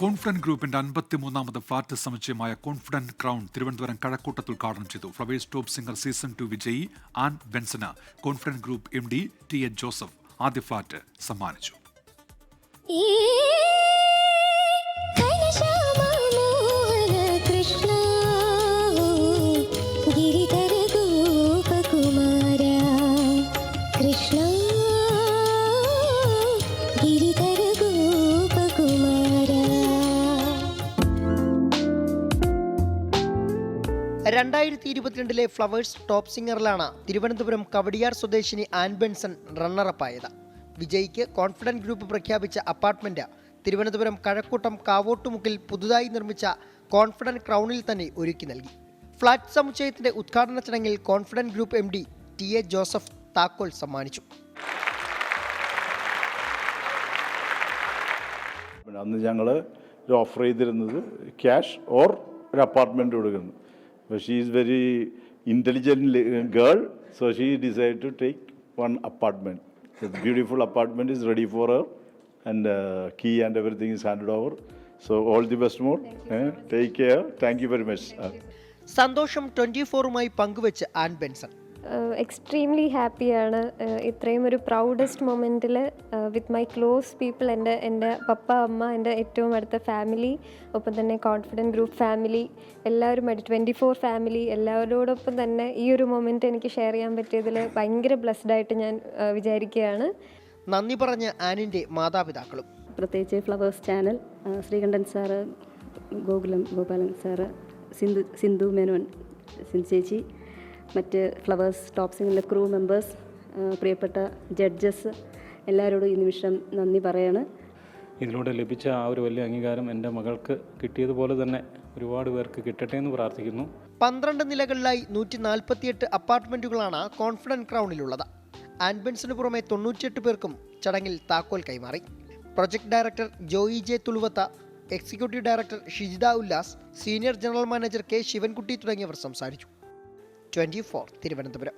Confident ഗ്രൂപ്പിന്റെ 53ാമത് flat സമുച്ചയമായ കോൺഫിഡന്റ് ക്രൗൺ തിരുവനന്തപുരം കഴക്കൂട്ടത്ത് ഉദ്ഘാടനം ചെയ്തു. ഫ്ലവേഴ്സ് ടോപ്പ് സിംഗർ സീസൺ 2 വിജയി ആൻ ബെൻസന് Confident Group MD TA Joseph ആദ്യ ഫ്ളാറ്റ് സമ്മാനിച്ചു. ിലെ ഫ്ലവേഴ്സ് ടോപ്പ് സിംഗറിലാണ് തിരുവനന്തപുരം കവടിയാർ സ്വദേശിനി ആൻ ബെൻസൺ റണ്ണറപ്പായത്. വിജയ്ക്ക് കോൺഫിഡന്റ് ഗ്രൂപ്പ് പ്രഖ്യാപിച്ച അപ്പാർട്ട്മെന്റ് തിരുവനന്തപുരം കഴക്കൂട്ടം കാവോട്ടുമുക്കിൽ പുതുതായി നിർമ്മിച്ച കോൺഫിഡന്റ് ക്രൗണിൽ തന്നെ ഒരുക്കി നൽകി. ഫ്ളാറ്റ് സമുച്ചയത്തിന്റെ ഉദ്ഘാടന ചടങ്ങിൽ confident Group MD TA Joseph താക്കോൽ സമ്മാനിച്ചു. അന്ന് ഞങ്ങൾ ഓഫർ ചെയ്തിരുന്നത് ക്യാഷ് ഓർ ഒരു അപ്പാർട്ട്മെൻറ്റ് കൊടുക്കുന്നു. But she is very intelligent girl, so she decided to take one apartment. The beautiful apartment is ready for her, and key and everything is handed over. So all the best more. Take care. Thank you very much. സന്തോഷം 24മായി പങ്കുവെച്ച് an Benson. Extremely ഹാപ്പിയാണ്. ഇത്രയും ഒരു proudest മൊമെൻറ്റിൽ with my close people, എൻ്റെ പപ്പ, അമ്മ, എൻ്റെ ഏറ്റവും അടുത്ത ഫാമിലി, ഒപ്പം തന്നെ കോൺഫിഡൻറ്റ് ഗ്രൂപ്പ് ഫാമിലി, എല്ലാവരുമായിട്ട് 24 ഫാമിലി, എല്ലാവരോടൊപ്പം തന്നെ ഈ ഒരു മൊമെൻറ്റ് എനിക്ക് ഷെയർ ചെയ്യാൻ പറ്റിയതിൽ ഭയങ്കര ബ്ലെസ്ഡായിട്ട് ഞാൻ വിചാരിക്കുകയാണ്. നന്ദി പറഞ്ഞ ആനിൻ്റെ മാതാപിതാക്കളും, പ്രത്യേകിച്ച് Flowers channel, Sreekantan sir, Gopalan sir, Sindhu Menon ചേച്ചി, മറ്റ് ഫ്ലവേഴ്സ് ടോപ്പ് സിംഗറിലെ ക്രൂ മെമ്പേഴ്സ്, പ്രിയപ്പെട്ട ജഡ്ജസ്, എല്ലാവരോടും ഈ നിമിഷം നന്ദി പറയാണ്. ഇതിലൂടെ ലഭിച്ച ആ ഒരു വലിയ അംഗീകാരം എൻ്റെ മകൾക്ക് കിട്ടിയതുപോലെ തന്നെ ഒരുപാട് പേർക്ക് കിട്ടട്ടെ എന്ന് പ്രാർത്ഥിക്കുന്നു. 12 നിലകളിലായി 148 അപ്പാർട്ട്മെൻറ്റുകളാണ് കോൺഫിഡന്റ് ക്രൗണിലുള്ളത്. ആൻ ബെൻസന് പുറമെ 98 പേർക്കും ചടങ്ങിൽ താക്കോൽ കൈമാറി. Project director Joy J Thuluvath, executive director Shijitha Ullas, senior general manager K Sivankutty തുടങ്ങിയവർ സംസാരിച്ചു. 24 തിരുവനന്തപുരം.